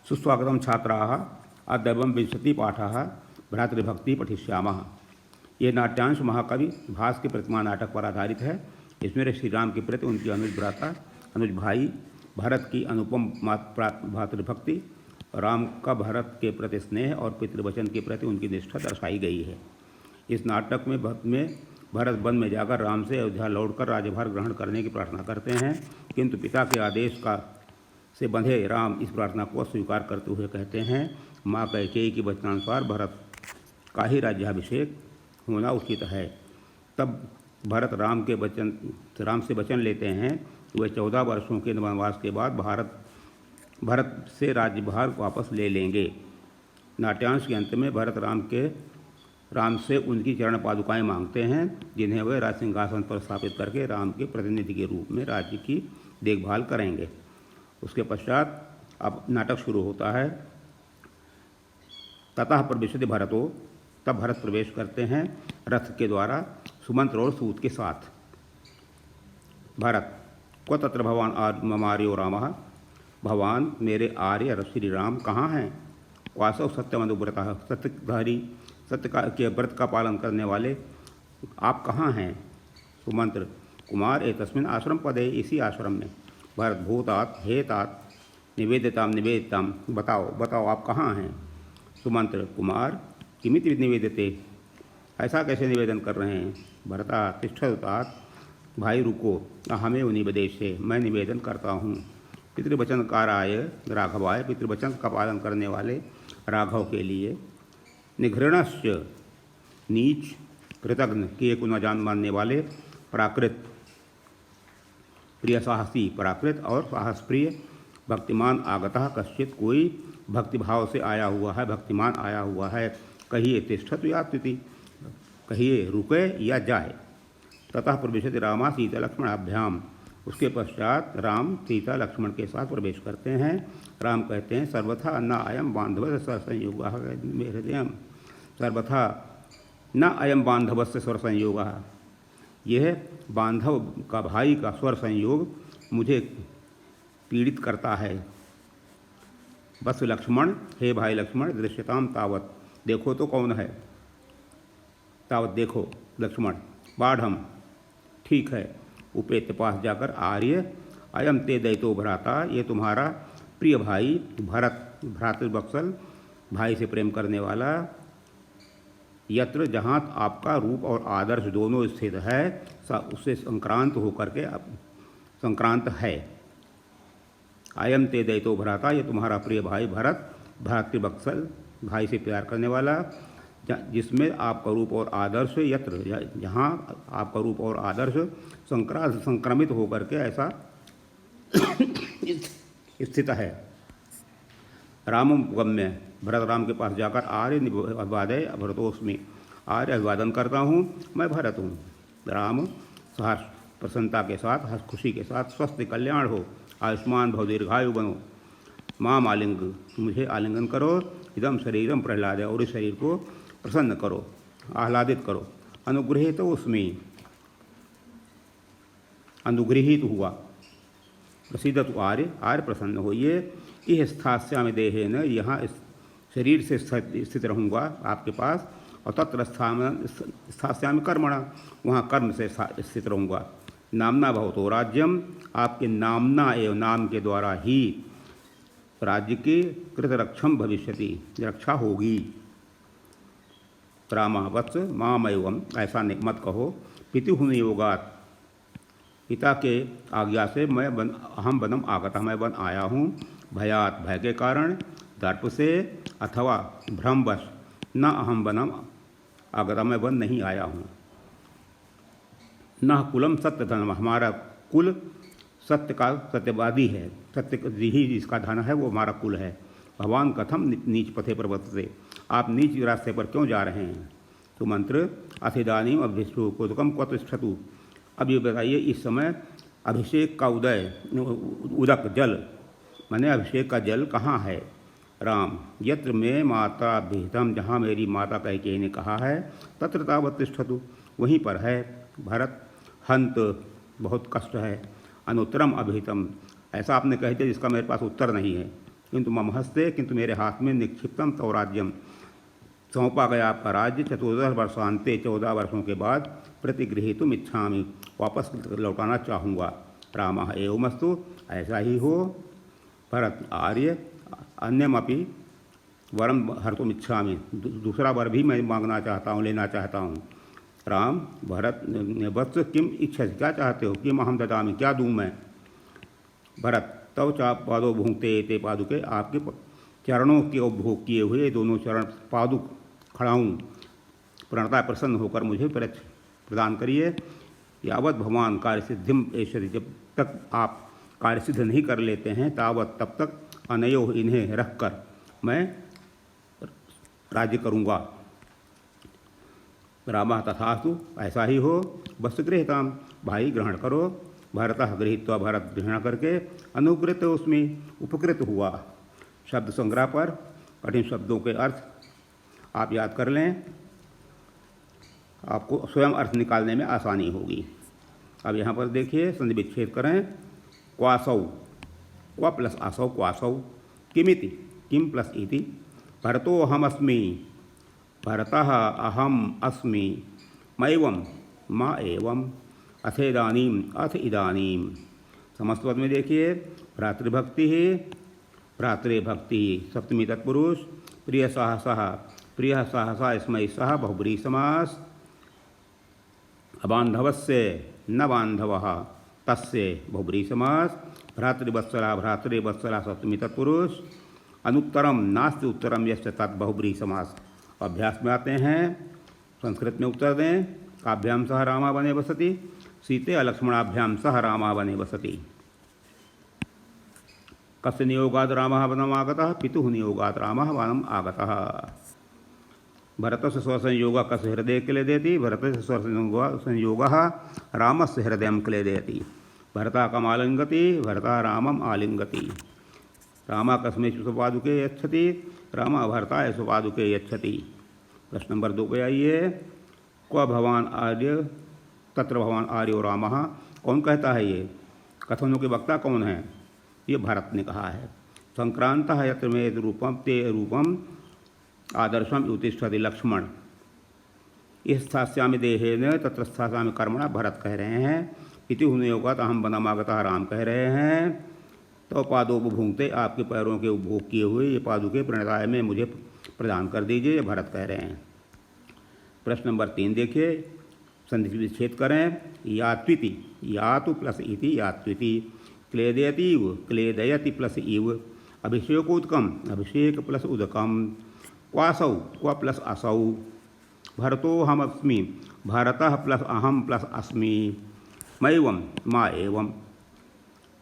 सुस्वागतं छात्राः। अद्य विंशतिपाठः भ्रातृभक्ति पठिष्यामः। ये नाट्यांश महाकवि भास की प्रतिमा नाटक पर आधारित है। इसमें श्री राम के प्रति उनकी अनुज भ्राता अनुज भाई भरत की अनुपम भ्रातृभक्ति, राम का भरत के प्रति स्नेह और पितृवचन के प्रति उनकी निष्ठा दर्शाई गई है। इस नाटक में भरत वन में जाकर राम से अयोध्या लौटकर राज्यभार ग्रहण करने की प्रार्थना करते हैं, किंतु पिता के आदेश से बंधे राम इस प्रार्थना को अस्वीकार करते हुए कहते हैं, माँ कैकेयी के वचनानुसार भरत का ही राज्याभिषेक होना उचित है। तब भरत राम से वचन लेते हैं कि वह 14 वर्षों के वनवास के बाद भरत से राज्यभार वापस ले लेंगे। नाट्यांश के अंत में भरत राम से उनकी चरण पादुकाएँ मांगते हैं, जिन्हें वे राज सिंहासन पर स्थापित करके राम के प्रतिनिधि के रूप में राज्य की देखभाल करेंगे। उसके पश्चात अब नाटक शुरू होता है। ततः प्रविशति भरतो, तब भरत प्रवेश करते हैं रथ के द्वारा सुमंत्र और सूत के साथ। भरत क्व तत्र भवान ममार्यो रामः, भगवान मेरे आर्य श्री राम कहाँ हैं। वासव सत्यमनुव्रतः, सत्यधारी सत्य के व्रत का पालन करने वाले आप कहाँ हैं। सुमंत्र कुमार एतस्मिन् आश्रम पदे, इसी आश्रम में। भरत भूतात हे तात निवेदिताम, बताओ आप कहाँ हैं। सुमंत्र कुमार किमिति निवेदते, ऐसा कैसे निवेदन कर रहे हैं। भरता तिष्ठतात, भाई रुको, हमें निवेदेश से, मैं निवेदन करता हूँ। पितृवचनकाराय राघवाय, पितृवचन का पालन करने वाले राघव के लिए। निघृणश्च, नीच, कृतघ्न, किए को न जान मानने वाले, प्राकृत, प्रिय साहसी, प्राकृत और साहस प्रिय। भक्तिमान आगतः कश्चित, कोई भक्तिभाव से आया हुआ है, भक्तिमान आया हुआ है। कहिए तिष्ठतु या तिथि, कहिए रुके या जाए। ततः प्रविशति रामा सीता लक्ष्मणाभ्याम, उसके पश्चात राम सीता लक्ष्मण के साथ प्रवेश करते हैं। राम कहते हैं, सर्वथा न अयम बांधव स्वरसंयोग हृदय, सर्वथा न अयम बांधव से स्वर संयोग, यह बांधव का भाई का स्वर संयोग मुझे पीड़ित करता है। बस लक्ष्मण, हे भाई लक्ष्मण, दृश्यताम तावत, देखो तो कौन है। तावत देखो लक्ष्मण, बाढ़, ठीक है। उपेत्य पास जाकर आर्य, अयम ते दैतो भ्राता, ये तुम्हारा प्रिय भाई भरत, भ्रातृवत्सल, भाई से प्रेम करने वाला। यत्र, जहाँ आपका रूप और आदर्श दोनों स्थित है, उससे संक्रांत होकर के संक्रांत है। अयम ते दैतो भ्राता, ये तुम्हारा प्रिय भाई भरत, भ्रातृवत्सल, भाई से प्यार करने वाला, जिसमें आपका रूप और आदर्श, यत्र, जहाँ आपका रूप और आदर्श संक्रमित होकर के ऐसा स्थित है। रामम गम्य, भरत राम के पास जाकर आर्य अभिवादय भरतोस्मि, आर्य अभिवादन करता हूँ, मैं भरत हूँ। राम सहर्ष प्रसन्नता के साथ, हर्ष खुशी के साथ, स्वस्थ कल्याण हो, आयुष्मान भव, दीर्घायु बनो, माम आलिंग, मुझे आलिंगन करो, इदम शरीरम प्रहलाद, और इस शरीर को प्रसन्न करो, आह्लादित करो। अनुगृहित उसमें, अनुगृहित हुआ। प्रसिद्धतु आर्य प्रसन्न होइए। यह स्थास्यामि देहे न, यहाँ इस शरीर से स्थित रहूँगा आपके पास। और तत्र स्थास्यामि कर्मणा, वहाँ कर्म से स्थित रहूँगा। नामना भवतो राज्यम, आपके नामना एवं नाम के द्वारा ही राज्य की कृतरक्षम भविष्यति, रक्षा होगी। रामा वत्स माम एवं, ऐसा मत कहो। पितुः नियोगात्, पिता के आज्ञा से अहम वनम आगता, मैं वन आया हूँ। भयात, भय के कारण, दर्प से, अथवा भ्रमवश, न अहम वनम आगता, मैं वन नहीं आया हूँ। न कुलम सत्य धनम, हमारा कुल सत्य का सत्यवादी है, सत्य ही जिसका धन है वो हमारा कुल है। भगवान कथम नीच पथे प्रवर्तते, आप नीच रास्ते पर क्यों जा रहे हैं। तो मंत्र अथिदानीम अभिष्टु कोतकम क्व तिष्ठतु, अब ये बताइए, इस समय अभिषेक का उदक जल, माने अभिषेक का जल कहाँ है। राम यत्र में माता विहितम, जहाँ मेरी माता कैकेयी ने कहा है, तत्र तावत् तिष्ठतु, वहीं पर है। भरत हंत, बहुत कष्ट है। अनुत्तरम अभिहितम, ऐसा आपने कह दिया जिसका मेरे पास उत्तर नहीं है। किंतु मम हस्ते, किंतु मेरे हाथ में निक्षिप्तम तव राज्यम, सौंपा गया आपका राज्य 14 वर्षांते, 14 वर्षों के बाद प्रतिगृहीतुम इच्छामि, वापस लौटाना चाहूँगा। रामः एवमस्तु, ऐसा ही हो। भरत आर्य अन्यमपि वरम हर्तुम इच्छामि, दूसरा वर भी मैं मांगना चाहता हूँ, लेना चाहता हूँ। राम भरत वत्स किम इच्छा, क्या चाहते हो, किम अहम ददामि, क्या दूँ मैं। भरत तव चाप पादो भूंगते ते पादुके, आपके चरणों के उपभोग किए हुए दोनों चरण पादुक खड़ाऊँ, प्रणता प्रसन्न होकर मुझे प्रदान करिए। यावत भगवान कार्य सिद्धिम ऐश्वर्य, जब तक आप कार्य सिद्ध नहीं कर लेते हैं तावत तब तक अनयो इन्हें रख कर मैं राज्य करूँगा। रामः तथास्तु, ऐसा ही हो। वस्तु गृहीताम, भाई ग्रहण करो। भरतः गृहीत्वा, भरत ग्रहण करके अनुकृत उसमें उपकृत हुआ। शब्द संग्रह पर कठिन शब्दों के अर्थ आप याद कर लें, आपको स्वयं अर्थ निकालने में आसानी होगी। अब यहाँ पर देखिए, संधि विच्छेद करें। क्वासौ, क्व प्लस आसौ, क्वासौ। किमिति, किम प्लस इति। भरतो अहमस्मि, भरतः अहम अस्मि। मैवं, मा एवं। अथेदानीम, अथ इदानीम। समस्त पद में देखिए, भ्रातृभक्ति ही, भ्रातृभक्ति सप्तमी तत्पुरुष। प्रिय सह सह, प्रिय सहसा इसमय सह बहुब्री समास। अबांधवस्य न बांधवः तस्य बहुब्री समास। भ्रातृवत्सला, भ्रातृवत्सला सप्तमी तत्पुरुष। अनुत्तरम नास्ति उत्तरम यस्य तत् बहुब्री समास। अभ्यास में आते हैं, संस्कृत में उत्तर दें। काभ्याम सह रामा बने वसति, सीते अलक्ष्मणाभ्याम सह रामा बने वसति। कस्य नियोगाद रामः वनम आगतः, पितुः नियोगाद रामः वनम आगतः। भरत से स्वसंयोग कस्य हृदय क्ले देती, भरत से स्वसंयोग रामस्य हृदय क्ले देती। भरता कम आलिंगति, भरता रामम आलिंगति। रामा कस्मै सुपादुके यच्छति, रामा भरताय सुपादुके यच्छति। प्रश्न नंबर 2 पे आइए। क्व भवान आर्य तत्र भवान आर्यो रामः, कौन कहता है ये, कथनों के वक्ता कौन है, ये भरत ने कहा है। संक्रांत यत्र मे रूपम ते रूपम आदर्शम युतिष्ठति लक्ष्मण। इस स्थास्यामि देहेन तत्र स्थास्यामि कर्मणा, भरत कह रहे हैं। इति हुनयोगात अहम वनमागतः, राम कह रहे हैं। तो पादोपभूंगते, आपके पैरों के उपभोग किए हुए ये पादुके प्रणताय में मुझे प्रदान कर दीजिए, ये भरत कह रहे हैं। प्रश्न नंबर 3 देखिए, संधि विच्छेद करें। यात्विति, यातु प्लस इति, यात्विति। क्लेदयति इव, क्लेदयति प्लस इव। अभिषेकोदकम, अभिषेक प्लस उदकम। क्वासौ, क्व प्लस असौ। भरतो हमस्मि, भरतः प्लस अहम प्लस अस्मि। मैवं, मा एवं।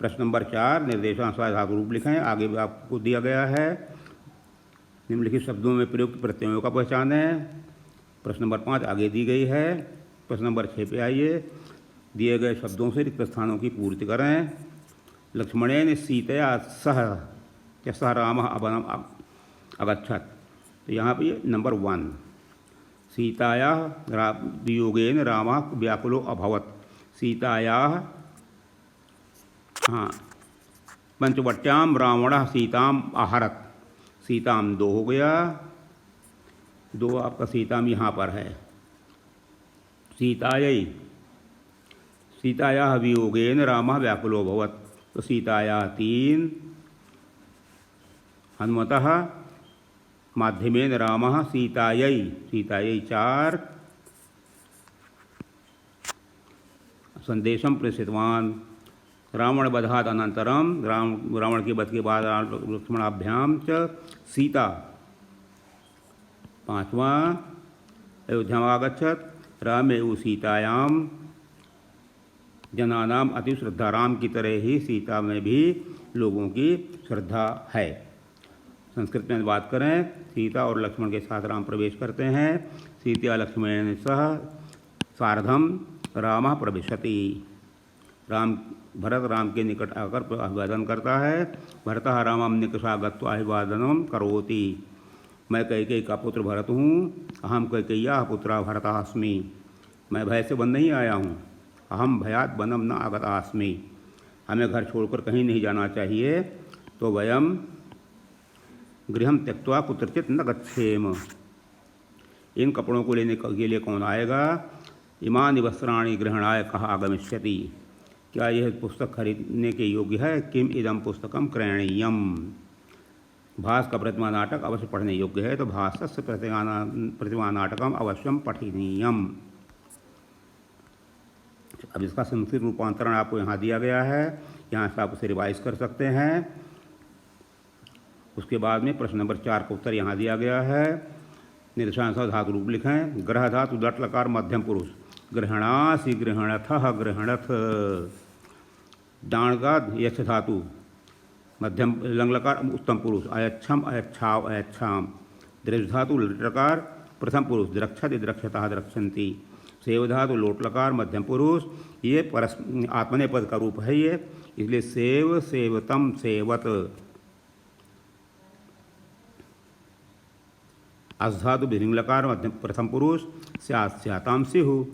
प्रश्न नंबर 4 निर्देशानुसार धातु रूप लिखें। आगे भी आपको दिया गया है। निम्नलिखित शब्दों में प्रयुक्त प्रत्ययों का पहचानें। प्रश्न नंबर 5 आगे दी गई है। प्रश्न नंबर 6 पे आइए। दिए गए शब्दों से रिक्त स्थानों की पूर्ति करें। लक्ष्मणेन सीतया सह रामः वनम अगच्छत्, तो यहाँ पे नंबर 1। सीतायाः वियोगेन रामः व्याकुलो अभवत्। सीतायाः, हाँ, पंचवट्याम रावणः सीताम आहरत। सीताम 2 हो गया, 2 आपका सीताम यहाँ पर है। सीतायै, सीतायाः वियोगेन रामः व्याकुलो अभवत्, तो सीतायाः 3। हनुमतः माध्यमेन रामः सीतायै, सीतायै 4। संदेशम प्रेषितवान। रावण वधात् अनंतरम, रावण के वध के बाद लक्ष्मणाभ्याम च सीता 5वां। अयोध्या आगच्छत्, रामेव सीतायाम। जनानाम अति श्रद्धा, राम की तरह ही सीता में भी लोगों की श्रद्धा है। संस्कृत में बात करें, सीता और लक्ष्मण के साथ राम प्रवेश करते हैं। सीता लक्ष्मणेन सह सार्धम रामः प्रविशति। भरत राम के निकट आकर अभिवादन करता है। भरतः रामं निकषा गत्वा अभिवादनं करोति। मैं कैकेयी का पुत्र भरत हूँ। अहम कैकेय्याः पुत्रः भरतः अस्मि। मैं भय से वन नहीं आया हूँ। अहम भयात् वनं न आगतः अस्मि। हमें घर छोड़कर कहीं नहीं जाना चाहिए। तो वयम गृहम त्यक्त्वा कुत्रचित न गच्छेम। इन कपड़ों को लेने के लिए कौन आएगा? इमानि वस्त्राणि गृहणाय कहा आगमिष्यति। क्या यह पुस्तक खरीदने के योग्य है? किम इदम पुस्तकम क्रयणीयम। भास का प्रतिमा नाटक अवश्य पढ़ने योग्य है, तो भासस्य प्रतिमा नाटकम अवश्यम पठनीयम। अब इसका संस्कृत रूपांतरण आपको यहाँ दिया गया है, यहाँ से आप उसे रिवाइज कर सकते हैं। उसके बाद में प्रश्न नंबर 4 का उत्तर यहाँ दिया गया है। निदर्शांश धातु रूप लिखें। ग्रह धातु दट लकार मध्यम पुरुष, गृहणासि गृहणथः गृहणथ। डाणगाद यक्ष धातु मध्यम लंग लकार उत्तम पुरुष, अयच्छम अयच्छाव अयच्छाम। दृश धातु लकार प्रथम पुरुष, द्रक्षति द्रक्षतः द्रक्षन्ति। सेव धातु लोट लकार मध्यम पुरुष, ये आत्मनेपद का रूप है ये, इसलिए सेव सेवतम सेवत। अस धातु विधिंग लकार मध्यम प्रथम पुरुष, स्यात् स्याताम स्युः।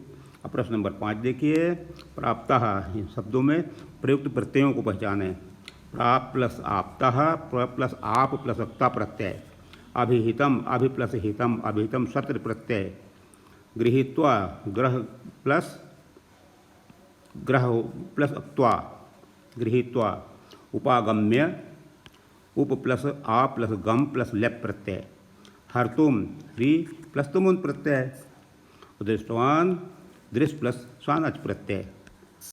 अब प्रश्न नंबर 5 देखिए। प्राप्तः इन शब्दों में प्रयुक्त प्रत्ययों को पहचानें। प्राप प्लस आपतः, प्लस आप प्लस अक्ता प्रत्यय। अभिहितम अभि प्लस हितम, अभिहितम शत्र प्रत्यय। गृहीत्वा ग्रह प्लस अक्त्वा, गृहीत्वा। उपागम्य उप प्लस आ प्लस गम प्लस लेप प्रत्यय। हर्तुम ह्री प्लस तुमुन प्रत्यय। दृष्टवान दृश प्लस स्वानच प्रत्यय।